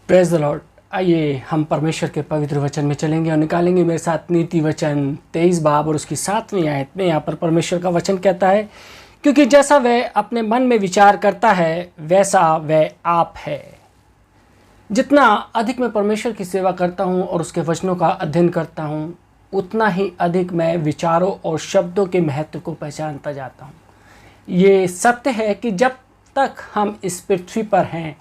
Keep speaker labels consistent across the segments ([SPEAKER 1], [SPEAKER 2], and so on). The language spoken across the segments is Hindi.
[SPEAKER 1] Praise the Lord. आइए हम परमेश्वर के पवित्र वचन में चलेंगे और निकालेंगे मेरे साथ नीति वचन 23 बाब और उसकी 7वीं आयत में। यहाँ पर परमेश्वर का वचन कहता है, क्योंकि जैसा वह अपने मन में विचार करता है वैसा वह आप है। जितना अधिक मैं परमेश्वर की सेवा करता हूँ और उसके वचनों का अध्ययन करता हूँ, उतना ही अधिक मैं विचारों और शब्दों के महत्व को पहचानता जाता हूँ। ये सत्य है कि जब तक हम इस पृथ्वी पर हैं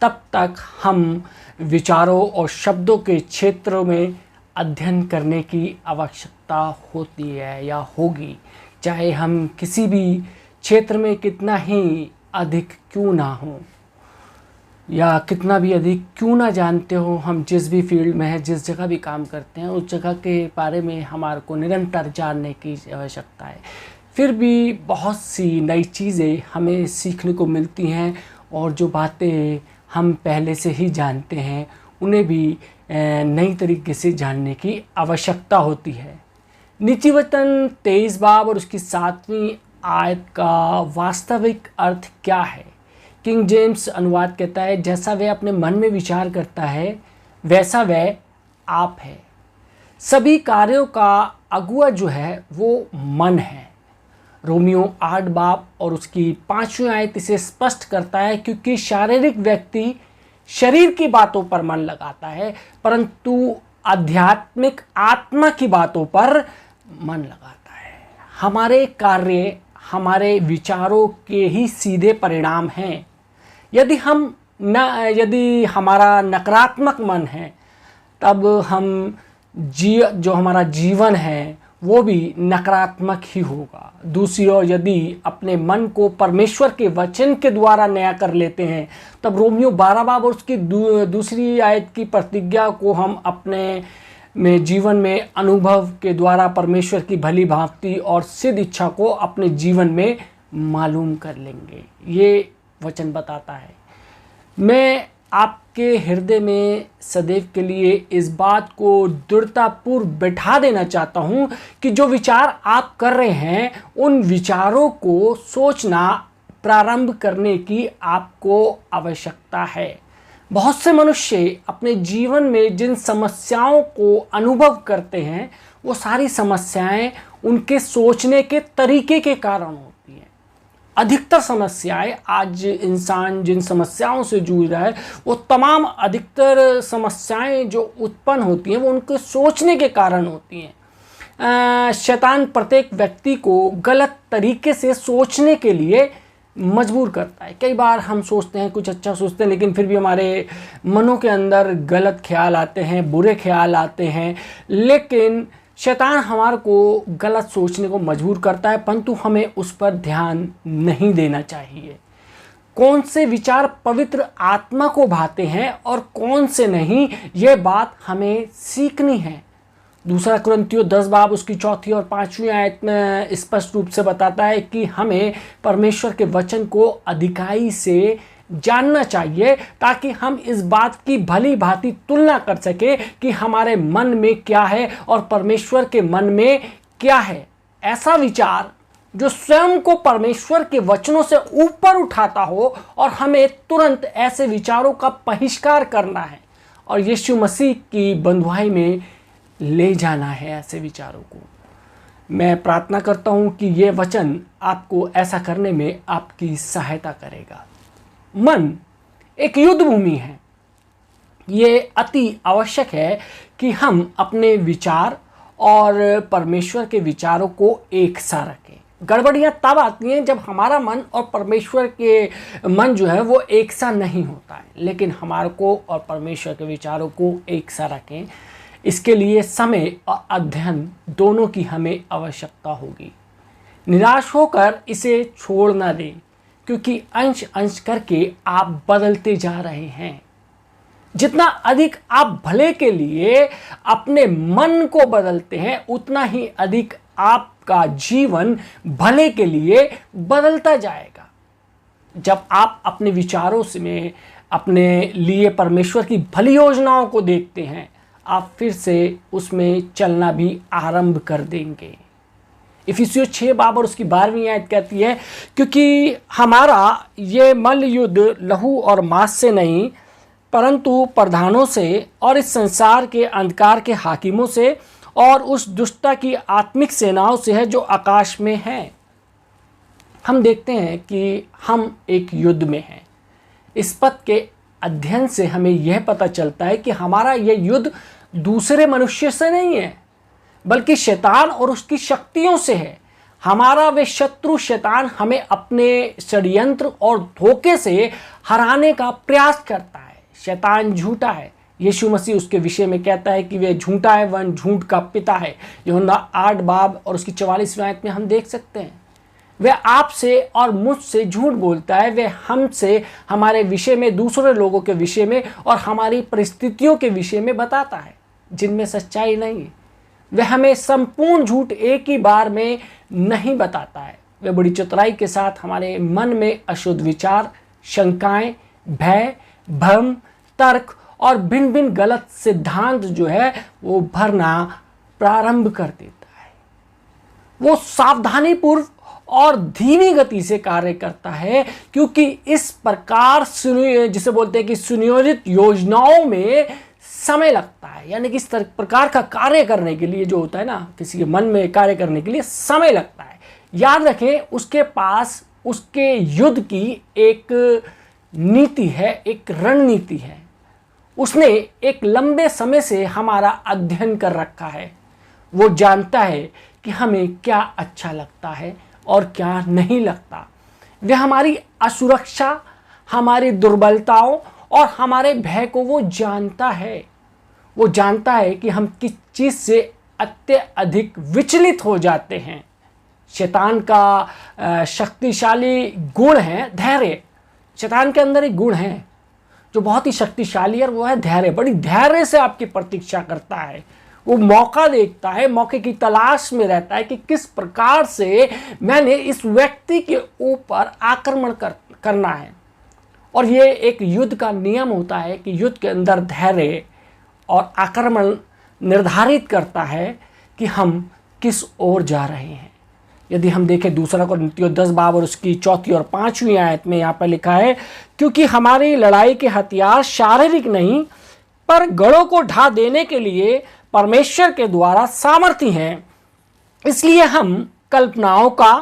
[SPEAKER 1] तब तक हम विचारों और शब्दों के क्षेत्रों में अध्ययन करने की आवश्यकता होती है या होगी, चाहे हम किसी भी क्षेत्र में कितना ही अधिक क्यों ना हो या कितना भी अधिक क्यों ना जानते हो। हम जिस भी फील्ड में हैं, जिस जगह भी काम करते हैं, उस जगह के बारे में हमारे को निरंतर जानने की आवश्यकता है। फिर भी बहुत सी नई चीज़ें हमें सीखने को मिलती हैं और जो बातें हम पहले से ही जानते हैं उन्हें भी नई तरीके से जानने की आवश्यकता होती है। नीति वचन 23 बाब और उसकी 7वीं आयत का वास्तविक अर्थ क्या है? किंग जेम्स अनुवाद कहता है, जैसा वह अपने मन में विचार करता है वैसा वह आप है। सभी कार्यों का अगुआ जो है वो मन है। रोमियो 8 बाब और उसकी 5वीं आयत इसे स्पष्ट करता है, क्योंकि शारीरिक व्यक्ति शरीर की बातों पर मन लगाता है परंतु आध्यात्मिक आत्मा की बातों पर मन लगाता है। हमारे कार्य हमारे विचारों के ही सीधे परिणाम हैं। यदि हमारा नकारात्मक मन है तब जो हमारा जीवन है वो भी नकारात्मक ही होगा। दूसरी ओर यदि अपने मन को परमेश्वर के वचन के द्वारा नया कर लेते हैं तब रोमियो 12 बाब और उसकी दूसरी आयत की प्रतिज्ञा को हम अपने जीवन में अनुभव के द्वारा परमेश्वर की भली भांति और सिद्ध इच्छा को अपने जीवन में मालूम कर लेंगे। ये वचन बताता है। मैं आपके हृदय में सदैव के लिए इस बात को दृढ़तापूर्व बैठा देना चाहता हूँ कि जो विचार आप कर रहे हैं उन विचारों को सोचना प्रारंभ करने की आपको आवश्यकता है। बहुत से मनुष्य अपने जीवन में जिन समस्याओं को अनुभव करते हैं वो सारी समस्याएं उनके सोचने के तरीके के कारण होती हैं। अधिकतर समस्याएं आज इंसान जिन समस्याओं से जूझ रहा है वो तमाम अधिकतर समस्याएं जो उत्पन्न होती हैं वो उनके सोचने के कारण होती हैं। शैतान प्रत्येक व्यक्ति को गलत तरीके से सोचने के लिए मजबूर करता है। कई बार हम सोचते हैं, कुछ अच्छा सोचते हैं, लेकिन फिर भी हमारे मनों के अंदर गलत ख्याल आते हैं, बुरे ख्याल आते हैं। लेकिन शैतान हमारे को गलत सोचने को मजबूर करता है, परंतु हमें उस पर ध्यान नहीं देना चाहिए। कौन से विचार पवित्र आत्मा को भाते हैं और कौन से नहीं, यह बात हमें सीखनी है। दूसरा कुरिन्थियों 10 बाब उसकी 4वीं और 5वीं आयत में स्पष्ट रूप से बताता है कि हमें परमेश्वर के वचन को अधिकाई से जानना चाहिए ताकि हम इस बात की भली भांति तुलना कर सके कि हमारे मन में क्या है और परमेश्वर के मन में क्या है। ऐसा विचार जो स्वयं को परमेश्वर के वचनों से ऊपर उठाता हो और हमें तुरंत ऐसे विचारों का बहिष्कार करना है और यीशु मसीह की बंधुआई में ले जाना है ऐसे विचारों को। मैं प्रार्थना करता हूं कि यह वचन आपको ऐसा करने में आपकी सहायता करेगा। मन एक युद्ध भूमि है। ये अति आवश्यक है कि हम अपने विचार और परमेश्वर के विचारों को एक सा रखें। गड़बड़ियाँ तब आती हैं जब हमारा मन और परमेश्वर के मन जो है वो एक सा नहीं होता है, लेकिन हमारे को और परमेश्वर के विचारों को एक सा रखें। इसके लिए समय और अध्ययन दोनों की हमें आवश्यकता होगी। निराश होकर इसे छोड़ ना दें, क्योंकि अंश अंश करके आप बदलते जा रहे हैं। जितना अधिक आप भले के लिए अपने मन को बदलते हैं उतना ही अधिक आपका जीवन भले के लिए बदलता जाएगा। जब आप अपने विचारों में अपने लिए परमेश्वर की भली योजनाओं को देखते हैं, आप फिर से उसमें चलना भी आरंभ कर देंगे। इफिसियों 6 बाब और उसकी 12वीं आयत कहती है, क्योंकि हमारा ये मल्ल युद्ध लहू और मांस से नहीं परंतु प्रधानों से और इस संसार के अंधकार के हाकिमों से और उस दुष्टता की आत्मिक सेनाओं से है जो आकाश में है। हम देखते हैं कि हम एक युद्ध में हैं। इस पद के अध्ययन से हमें यह पता चलता है कि हमारा यह युद्ध दूसरे मनुष्य से नहीं है, बल्कि शैतान और उसकी शक्तियों से है। हमारा वे शत्रु शैतान हमें अपने षड्यंत्र और धोखे से हराने का प्रयास करता है। शैतान झूठा है। यीशु मसीह उसके विषय में कहता है कि वह झूठा है, वह झूठ का पिता है। यूहन्ना 8 बाब और उसकी 44वीं आयत में हम देख सकते हैं। वह आपसे और मुझसे झूठ बोलता है। वह हमसे हमारे विषय में, दूसरे लोगों के विषय में और हमारी परिस्थितियों के विषय में बताता है जिनमें सच्चाई नहीं है। वह हमें संपूर्ण झूठ एक ही बार में नहीं बताता है। वह बड़ी चतुराई के साथ हमारे मन में अशुद्ध विचार, शंकाएं, भय, भ्रम, तर्क और भिन्न भिन्न गलत सिद्धांत जो है वो भरना प्रारंभ कर देता है। वो सावधानी पूर्व और धीमी गति से कार्य करता है, क्योंकि इस प्रकार जिसे बोलते हैं कि सुनियोजित योजनाओं में समय लगता है। यानी कि इस प्रकार का कार्य करने के लिए जो होता है ना, किसी के मन में कार्य करने के लिए समय लगता है। याद रखें, उसके पास उसके युद्ध की एक नीति है, एक रणनीति है। उसने एक लंबे समय से हमारा अध्ययन कर रखा है। वो जानता है कि हमें क्या अच्छा लगता है और क्या नहीं लगता। वह हमारी असुरक्षा, हमारी दुर्बलताओं और हमारे भय को वो जानता है। वो जानता है कि हम किस चीज़ से अत्यधिक विचलित हो जाते हैं। शैतान का शक्तिशाली गुण है धैर्य। शैतान के अंदर एक गुण है जो बहुत ही शक्तिशाली है, और वो है धैर्य। बड़ी धैर्य से आपकी प्रतीक्षा करता है। वो मौका देखता है, मौके की तलाश में रहता है कि किस प्रकार से मैंने इस व्यक्ति के ऊपर आक्रमण करना है। और ये एक युद्ध का नियम होता है कि युद्ध के अंदर धैर्य और आक्रमण निर्धारित करता है कि हम किस ओर जा रहे हैं। यदि हम देखें 2 कोरिन्थियों 10 बाब और उसकी 4 और 5वीं आयत में यहाँ पर लिखा है, क्योंकि हमारी लड़ाई के हथियार शारीरिक नहीं पर गढ़ों को ढा देने के लिए परमेश्वर के द्वारा सामर्थी हैं। इसलिए हम कल्पनाओं का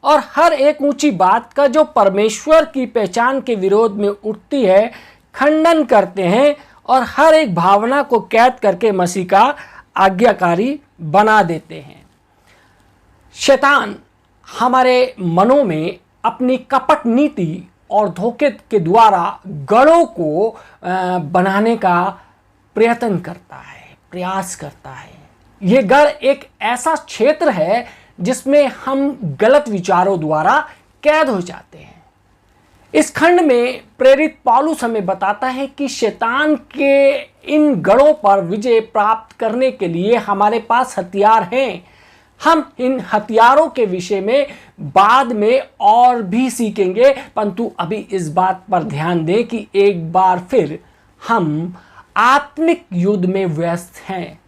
[SPEAKER 1] और हर एक ऊंची बात का जो परमेश्वर की पहचान के विरोध में उठती है खंडन करते हैं और हर एक भावना को कैद करके मसीह का आज्ञाकारी बना देते हैं। शैतान हमारे मनों में अपनी कपट नीति और धोखे के द्वारा गढ़ों को बनाने का प्रयत्न करता है, प्रयास करता है। ये गढ़ एक ऐसा क्षेत्र है जिसमें हम गलत विचारों द्वारा कैद हो जाते हैं। इस खंड में प्रेरित पौलुस हमें बताता है कि शैतान के इन गढ़ों पर विजय प्राप्त करने के लिए हमारे पास हथियार हैं। हम इन हथियारों के विषय में बाद में और भी सीखेंगे, परंतु अभी इस बात पर ध्यान दें कि एक बार फिर हम आत्मिक युद्ध में व्यस्त हैं।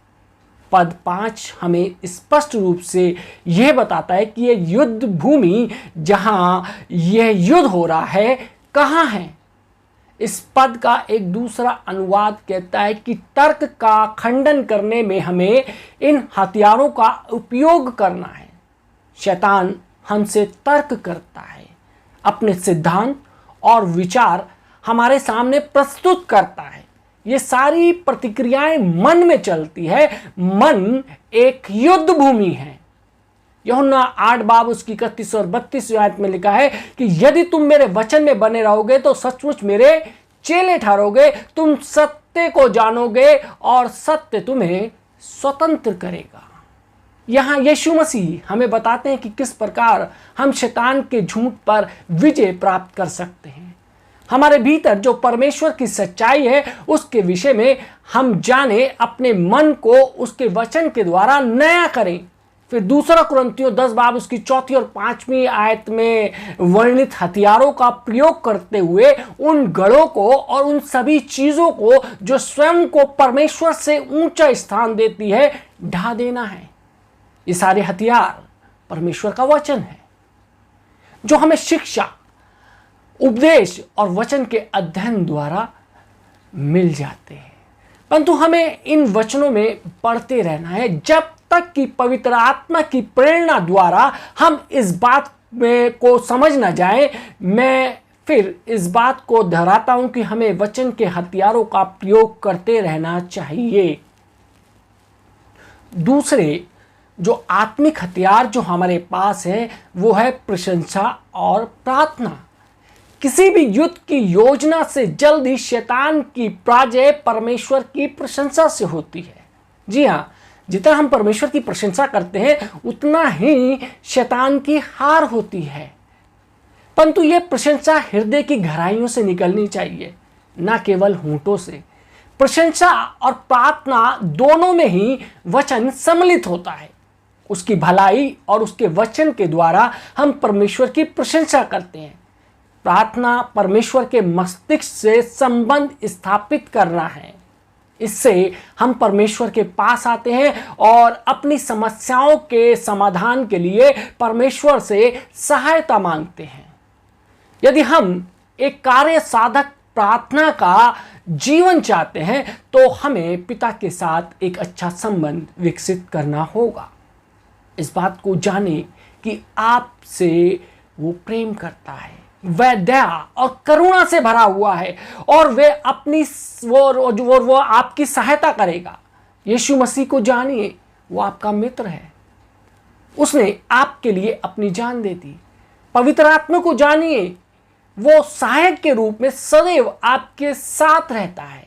[SPEAKER 1] पद 5 हमें स्पष्ट रूप से यह बताता है कि यह युद्ध भूमि जहां यह युद्ध हो रहा है कहां है। इस पद का एक दूसरा अनुवाद कहता है कि तर्क का खंडन करने में हमें इन हथियारों का उपयोग करना है। शैतान हमसे तर्क करता है, अपने सिद्धांत और विचार हमारे सामने प्रस्तुत करता है। ये सारी प्रतिक्रियाएं मन में चलती है। मन एक युद्ध भूमि है। यूहन्ना 8 बाब उसकी 31 और 32 आयत में लिखा है कि यदि तुम मेरे वचन में बने रहोगे तो सचमुच मेरे चेले ठहरोगे, तुम सत्य को जानोगे और सत्य तुम्हें स्वतंत्र करेगा। यहां यीशु मसीह हमें बताते हैं कि किस प्रकार हम शैतान के झूठ पर विजय प्राप्त कर सकते हैं। हमारे भीतर जो परमेश्वर की सच्चाई है उसके विषय में हम जाने, अपने मन को उसके वचन के द्वारा नया करें। फिर 2 कोरिन्थियों 10 बाब उसकी 4 और 5वीं आयत में वर्णित हथियारों का प्रयोग करते हुए उन गढ़ों को और उन सभी चीजों को जो स्वयं को परमेश्वर से ऊंचा स्थान देती है ढा देना है। ये सारे हथियार परमेश्वर का वचन है जो हमें शिक्षा, उपदेश और वचन के अध्ययन द्वारा मिल जाते हैं। परंतु हमें इन वचनों में पढ़ते रहना है जब तक कि पवित्र आत्मा की प्रेरणा द्वारा हम इस बात में को समझ ना जाए। मैं फिर इस बात को दोहराता हूं कि हमें वचन के हथियारों का प्रयोग करते रहना चाहिए। दूसरे जो आत्मिक हथियार जो हमारे पास है वो है प्रशंसा और प्रार्थना। किसी भी युद्ध की योजना से जल्द ही शैतान की पराजय परमेश्वर की प्रशंसा से होती है। जी हाँ, जितना हम परमेश्वर की प्रशंसा करते हैं उतना ही शैतान की हार होती है। परंतु यह प्रशंसा हृदय की गहराइयों से निकलनी चाहिए, न केवल होंठों से। प्रशंसा और प्रार्थना दोनों में ही वचन सम्मिलित होता है। उसकी भलाई और उसके वचन के द्वारा हम परमेश्वर की प्रशंसा करते हैं। प्रार्थना परमेश्वर के मस्तिष्क से संबंध स्थापित करना है। इससे हम परमेश्वर के पास आते हैं और अपनी समस्याओं के समाधान के लिए परमेश्वर से सहायता मांगते हैं। यदि हम एक कार्य साधक प्रार्थना का जीवन चाहते हैं तो हमें पिता के साथ एक अच्छा संबंध विकसित करना होगा। इस बात को जाने कि आपसे वो प्रेम करता है, वह दया और करुणा से भरा हुआ है और वे अपनी वो आपकी सहायता करेगा। यीशु मसीह को जानिए, वो आपका मित्र है, उसने आपके लिए अपनी जान दे दी। पवित्र आत्मा को जानिए, वो सहायक के रूप में सदैव आपके साथ रहता है।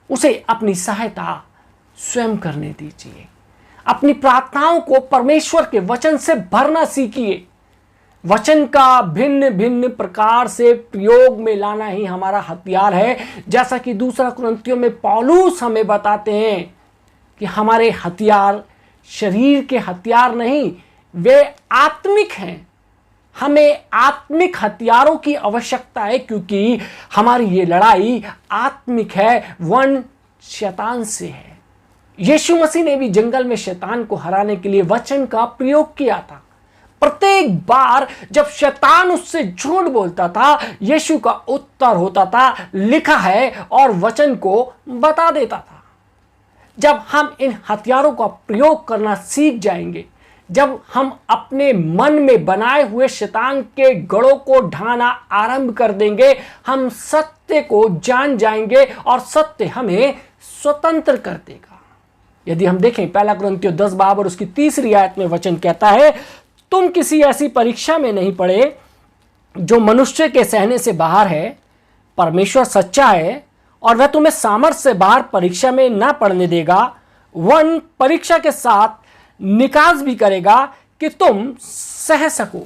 [SPEAKER 1] उसे अपनी सहायता स्वयं करने दीजिए। अपनी प्रार्थनाओं को परमेश्वर के वचन से भरना सीखिए। वचन का भिन्न भिन्न प्रकार से प्रयोग में लाना ही हमारा हथियार है। जैसा कि दूसरा कुरिन्थियों में पौलुस हमें बताते हैं कि हमारे हथियार शरीर के हथियार नहीं, वे आत्मिक हैं। हमें आत्मिक हथियारों की आवश्यकता है क्योंकि हमारी ये लड़ाई आत्मिक है, वरन शैतान से है। यीशु मसीह ने भी जंगल में शैतान को हराने के लिए वचन का प्रयोग किया था। प्रत्येक बार जब शैतान उससे झूठ बोलता था, यीशु का उत्तर होता था, लिखा है, और वचन को बता देता था। जब हम इन हथियारों का प्रयोग करना सीख जाएंगे, जब हम अपने मन में बनाए हुए शैतान के गढ़ों को ढाना आरंभ कर देंगे, हम सत्य को जान जाएंगे और सत्य हमें स्वतंत्र कर देगा। यदि हम देखें 1 कुरिन्थियों 10 बाब और उसकी 3री आयत में वचन कहता है, तुम किसी ऐसी परीक्षा में नहीं पड़े जो मनुष्य के सहने से बाहर है। परमेश्वर सच्चा है और वह तुम्हें सामर्थ्य से बाहर परीक्षा में ना पड़ने देगा, वरन परीक्षा के साथ निकास भी करेगा कि तुम सह सको।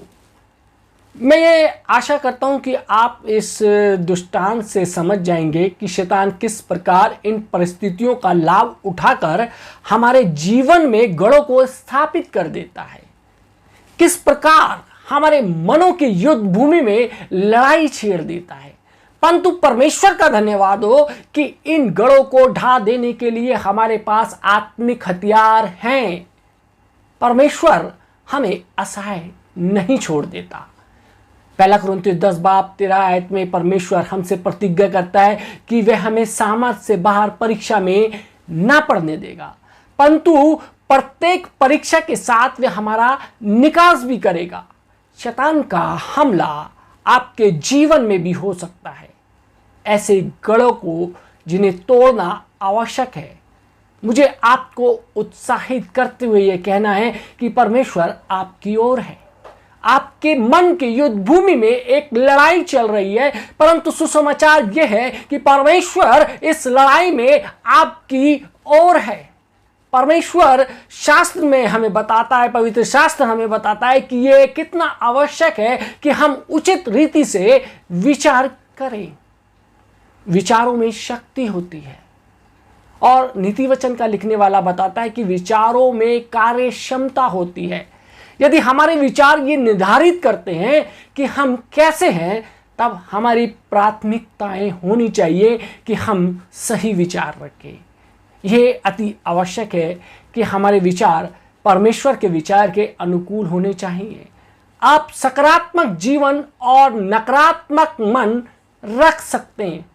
[SPEAKER 1] मैं ये आशा करता हूं कि आप इस दृष्टांत से समझ जाएंगे कि शैतान किस प्रकार इन परिस्थितियों का लाभ उठाकर हमारे जीवन में गढ़ों को स्थापित कर देता है, किस प्रकार हमारे मनों की युद्ध भूमि में लड़ाई छेड़ देता है। परंतु परमेश्वर का धन्यवाद हो कि इन गढ़ों को ढा देने के लिए हमारे पास आत्मिक हथियार हैं। परमेश्वर हमें असहाय नहीं छोड़ देता। 1 कुरिन्थियों 10 बाब 13 आयत में परमेश्वर हमसे प्रतिज्ञा करता है कि वह हमें सामर्थ्य से बाहर परीक्षा में ना पड़ने देगा, परंतु प्रत्येक परीक्षा के साथ वह हमारा निकास भी करेगा। शैतान का हमला आपके जीवन में भी हो सकता है। ऐसे गढ़ों को जिन्हें तोड़ना आवश्यक है। मुझे आपको उत्साहित करते हुए यह कहना है कि परमेश्वर आपकी ओर है। आपके मन की युद्ध भूमि में एक लड़ाई चल रही है, परंतु सुसमाचार यह है कि परमेश्वर इस लड़ाई में आपकी ओर है। परमेश्वर शास्त्र में हमें बताता है, पवित्र शास्त्र हमें बताता है कि यह कितना आवश्यक है कि हम उचित रीति से विचार करें। विचारों में शक्ति होती है और नीति वचन का लिखने वाला बताता है कि विचारों में कार्य क्षमता होती है। यदि हमारे विचार ये निर्धारित करते हैं कि हम कैसे हैं, तब हमारी प्राथमिकताएं होनी चाहिए कि हम सही विचार रखें। यह अति आवश्यक है कि हमारे विचार परमेश्वर के विचार के अनुकूल होने चाहिए। आप सकारात्मक जीवन और नकारात्मक मन रख सकते हैं।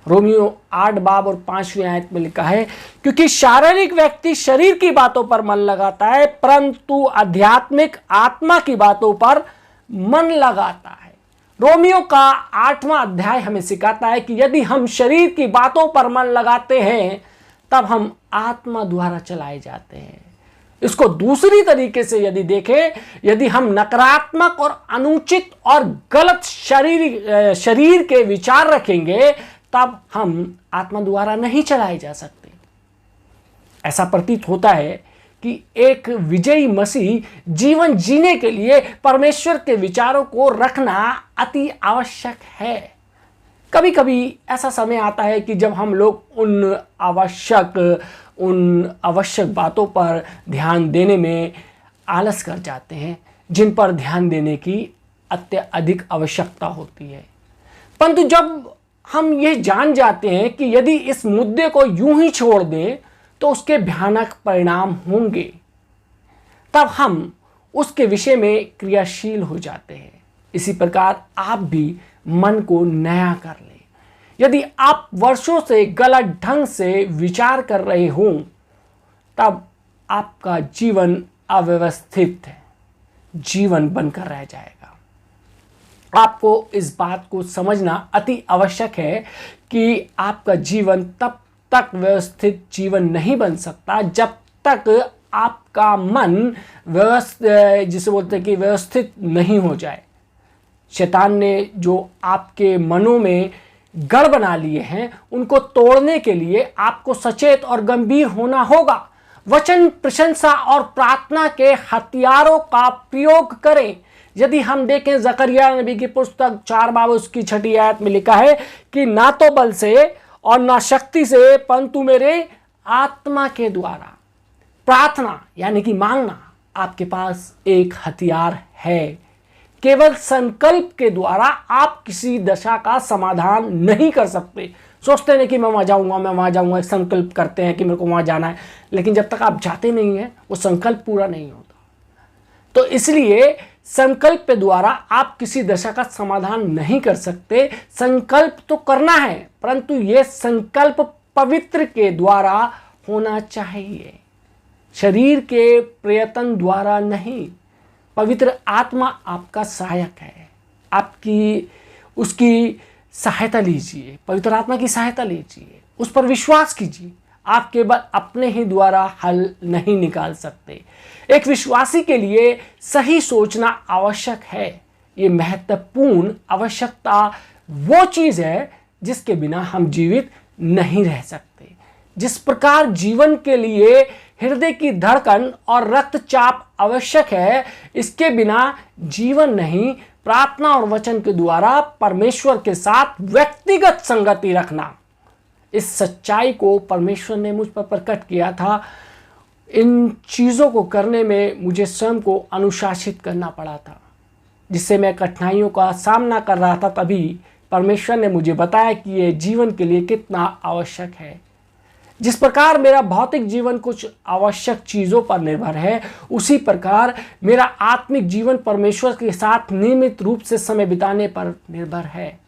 [SPEAKER 1] रोमियो 8 बाब और 5वीं आयत में लिखा है, क्योंकि शारीरिक व्यक्ति शरीर की बातों पर मन लगाता है, परंतु आध्यात्मिक आत्मा की बातों पर मन लगाता है। रोमियो का 8वां अध्याय हमें सिखाता है कि यदि हम शरीर की बातों पर मन लगाते हैं तब हम आत्मा द्वारा चलाए जाते हैं। इसको दूसरी तरीके से यदि देखें, यदि हम नकारात्मक और अनुचित और गलत शरीर के विचार रखेंगे तब हम आत्मा द्वारा नहीं चलाए जा सकते। ऐसा प्रतीत होता है कि एक विजयी मसीह जीवन जीने के लिए परमेश्वर के विचारों को रखना अति आवश्यक है। कभी कभी ऐसा समय आता है कि जब हम लोग उन आवश्यक बातों पर ध्यान देने में आलस कर जाते हैं जिन पर ध्यान देने की अत्यधिक आवश्यकता होती है। परंतु जब हम ये जान जाते हैं कि यदि इस मुद्दे को यूं ही छोड़ दें तो उसके भयानक परिणाम होंगे, तब हम उसके विषय में क्रियाशील हो जाते हैं। इसी प्रकार आप भी मन को नया कर लें। यदि आप वर्षों से गलत ढंग से विचार कर रहे हो तब आपका जीवन अव्यवस्थित जीवन बनकर रह जाएगा। आपको इस बात को समझना अति आवश्यक है कि आपका जीवन तब तक व्यवस्थित जीवन नहीं बन सकता जब तक आपका मन जिसे बोलते हैं कि व्यवस्थित नहीं हो जाए। शैतान ने जो आपके मनों में गढ़ बना लिए हैं उनको तोड़ने के लिए आपको सचेत और गंभीर होना होगा। वचन, प्रशंसा और प्रार्थना के हथियारों का प्रयोग करें। यदि हम देखें जकरिया नबी की पुस्तक 4 बाब उसकी 6ठी आयत में लिखा है कि ना तो बल से और ना शक्ति से परंतु मेरे आत्मा के द्वारा। प्रार्थना यानी कि मांगना आपके पास एक हथियार है। केवल संकल्प के द्वारा आप किसी दशा का समाधान नहीं कर सकते। सोचते हैं कि मैं वहाँ जाऊँगा, संकल्प करते हैं कि मेरे को वहाँ जाना है, लेकिन जब तक आप जाते नहीं हैं वो संकल्प पूरा नहीं होता। तो इसलिए संकल्प के द्वारा आप किसी दशा का समाधान नहीं कर सकते। संकल्प तो करना है, परंतु ये संकल्प पवित्र के द्वारा होना चाहिए, शरीर के प्रयत्न द्वारा नहीं। पवित्र आत्मा आपका सहायक है, आपकी उसकी सहायता लीजिए, पवित्र आत्मा की सहायता लीजिए, उस पर विश्वास कीजिए। आप केवल अपने ही द्वारा हल नहीं निकाल सकते। एक विश्वासी के लिए सही सोचना आवश्यक है। ये महत्वपूर्ण आवश्यकता वो चीज़ है जिसके बिना हम जीवित नहीं रह सकते। जिस प्रकार जीवन के लिए हृदय की धड़कन और रक्तचाप आवश्यक है, इसके बिना जीवन नहीं। प्रार्थना और वचन के द्वारा परमेश्वर के साथ व्यक्तिगत संगति रखना, इस सच्चाई को परमेश्वर ने मुझ पर प्रकट किया था। इन चीज़ों को करने में मुझे स्वयं को अनुशासित करना पड़ा था, जिससे मैं कठिनाइयों का सामना कर रहा था। तभी परमेश्वर ने मुझे बताया कि ये जीवन के लिए कितना आवश्यक है। जिस प्रकार मेरा भौतिक जीवन कुछ आवश्यक चीज़ों पर निर्भर है, उसी प्रकार मेरा आत्मिक जीवन परमेश्वर के साथ नियमित रूप से समय बिताने पर निर्भर है।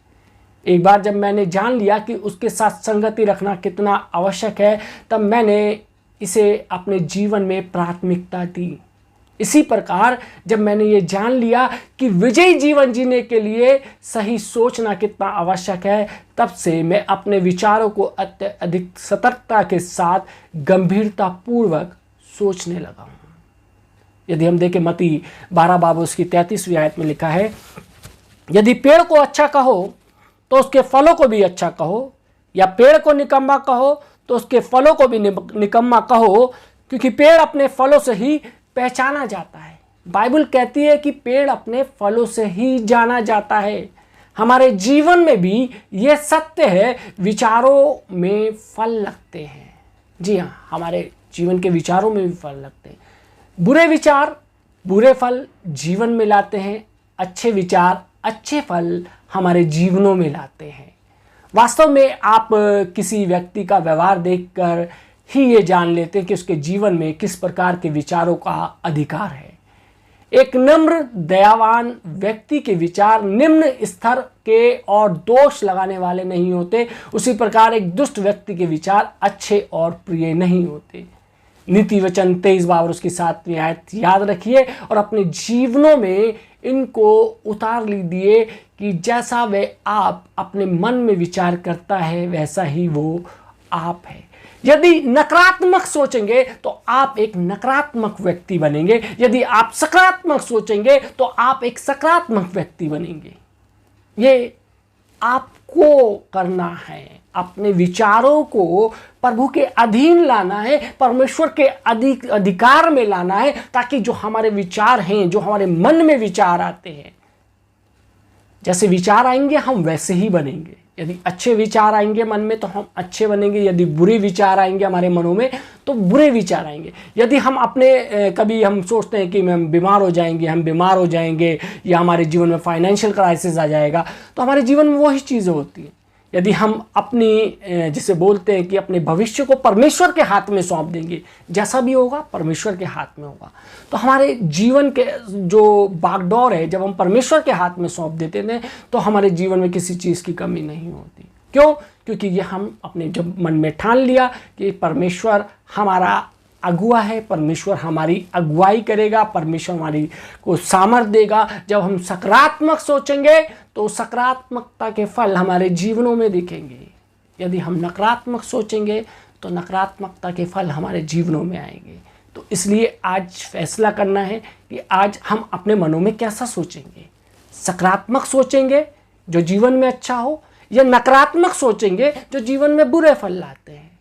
[SPEAKER 1] एक बार जब मैंने जान लिया कि उसके साथ संगति रखना कितना आवश्यक है, तब मैंने इसे अपने जीवन में प्राथमिकता दी। इसी प्रकार जब मैंने ये जान लिया कि विजयी जीवन जीने के लिए सही सोचना कितना आवश्यक है, तब से मैं अपने विचारों को अत्यधिक सतर्कता के साथ गंभीरता पूर्वक सोचने लगा हूँ। यदि हम देखें मत्ती 12 बाब उसकी 33वीं आयत में लिखा है, यदि पेड़ को अच्छा कहो तो उसके फलों को भी अच्छा कहो, या पेड़ को निकम्मा कहो तो उसके फलों को भी निकम्मा कहो, क्योंकि पेड़ अपने फलों से ही पहचाना जाता है। बाइबल कहती है कि पेड़ अपने फलों से ही जाना जाता है। हमारे जीवन में भी ये सत्य है, विचारों में फल लगते हैं। जी हाँ, हमारे जीवन के विचारों में भी फल लगते हैं। बुरे विचार बुरे फल जीवन में लाते हैं, अच्छे विचार अच्छे फल हमारे जीवनों में लाते हैं। वास्तव में आप किसी व्यक्ति का व्यवहार देखकर ही ये जान लेते हैं कि उसके जीवन में किस प्रकार के विचारों का अधिकार है। एक नम्र दयावान व्यक्ति के विचार निम्न स्तर के और दोष लगाने वाले नहीं होते, उसी प्रकार एक दुष्ट व्यक्ति के विचार अच्छे और प्रिय नहीं होते। नीति वचन 23 बार उसकी 7वीं आयत याद रखिए और अपने जीवनों में इनको उतार लीजिए कि जैसा वह आप अपने मन में विचार करता है वैसा ही वो आप है। यदि नकारात्मक सोचेंगे तो आप एक नकारात्मक व्यक्ति बनेंगे, यदि आप सकारात्मक सोचेंगे तो आप एक सकारात्मक व्यक्ति बनेंगे। ये आपको करना है, अपने विचारों को प्रभु के अधीन लाना है, परमेश्वर के अधिकार में लाना है, ताकि जो हमारे विचार हैं, जो हमारे मन में विचार आते हैं, जैसे विचार आएंगे हम वैसे ही बनेंगे। यदि अच्छे विचार आएंगे मन में तो हम अच्छे बनेंगे, यदि बुरे विचार आएंगे हमारे मनों में तो बुरे विचार आएंगे। यदि हम अपने कभी हम सोचते हैं कि हम बीमार हो जाएंगे या हमारे जीवन में फाइनेंशियल क्राइसिस आ जाएगा, तो हमारे जीवन में वही चीज़ें होती हैं। यदि हम अपनी जिसे बोलते हैं कि अपने भविष्य को परमेश्वर के हाथ में सौंप देंगे, जैसा भी होगा परमेश्वर के हाथ में होगा, तो हमारे जीवन के जो बागडोर है जब हम परमेश्वर के हाथ में सौंप देते हैं तो हमारे जीवन में किसी चीज़ की कमी नहीं होती। क्यों? क्योंकि ये हम अपने जब मन में ठान लिया कि परमेश्वर हमारा अगुआ है, परमेश्वर हमारी अगुवाई करेगा, परमेश्वर हमारी को सामर्थ देगा। जब हम सकारात्मक सोचेंगे तो सकारात्मकता के फल हमारे जीवनों में दिखेंगे। यदि हम नकारात्मक सोचेंगे तो नकारात्मकता के फल हमारे जीवनों में आएंगे। तो इसलिए आज फैसला करना है कि आज हम अपने मनों में कैसा सोचेंगे। सकारात्मक सोचेंगे जो जीवन में अच्छा हो, या नकारात्मक सोचेंगे जो जीवन में बुरे फल लाते हैं।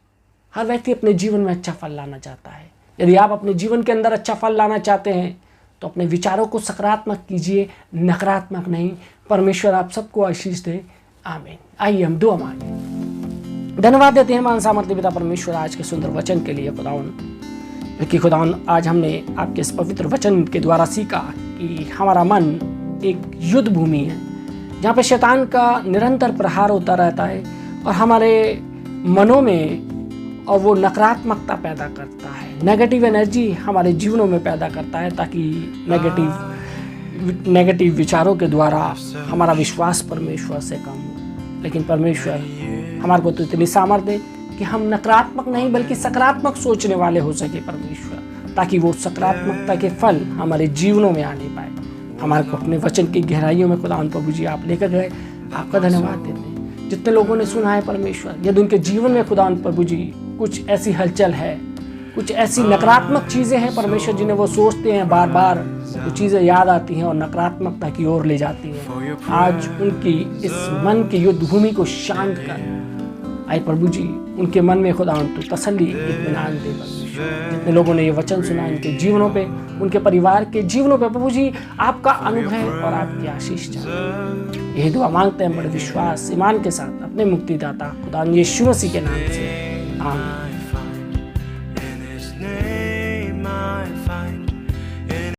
[SPEAKER 1] हर व्यक्ति अपने जीवन में अच्छा फल लाना चाहता है। यदि आप अपने जीवन के अंदर अच्छा फल लाना चाहते हैं तो अपने विचारों को सकारात्मक कीजिए, नकारात्मक नहीं। परमेश्वर आप सबको आशीष दे, आमीन। आइए हम दुआ मांगे। धन्यवाद देते हैं मान सामर्थ्य पिता परमेश्वर आज के सुंदर वचन के लिए खुदावन, क्योंकि खुदावन आज हमने आपके इस पवित्र वचन के द्वारा सीखा कि हमारा मन एक युद्ध भूमि है जहाँ पे शैतान का निरंतर प्रहार होता रहता है और हमारे मनों में और वो नकारात्मकता पैदा करता है, नेगेटिव एनर्जी हमारे जीवनों में पैदा करता है, ताकि नेगेटिव विचारों के द्वारा हमारा विश्वास परमेश्वर से कम हो। लेकिन परमेश्वर हमारे को तो इतनी सामर्थ्य दे कि हम नकारात्मक नहीं बल्कि सकारात्मक सोचने वाले हो सके परमेश्वर, ताकि वो सकारात्मकता के फल हमारे जीवनों में आने पाए। हमारे को अपने वचन की गहराइयों में खुदावंद प्रभु जी आप लेकर गए, आपका धन्यवाद देते हैं। जितने लोगों ने सुना है परमेश्वर, यदि उनके जीवन में खुदावंद प्रभु जी कुछ ऐसी हलचल है, कुछ ऐसी नकारात्मक चीज़ें हैं परमेश्वर जिन्हें वो सोचते हैं, बार बार वो चीज़ें याद आती हैं और नकारात्मकता की ओर ले जाती हैं, आज उनकी इस मन की युद्ध भूमि को शांत कर आए प्रभु जी, उनके मन में खुदावंद तो तसल्ली इत्मीनान दे परमेश्वर। जितने लोगों ने ये वचन सुना इनके जीवनों पे, उनके परिवार के जीवनों पे प्रभु जी आपका अनुग्रह और आपकी आशीष चाहे। यही दुआ मांगते हैं बड़े विश्वास ईमान के साथ अपने मुक्तिदाता खुदा यीशु मसीह के नाम से, आमीन।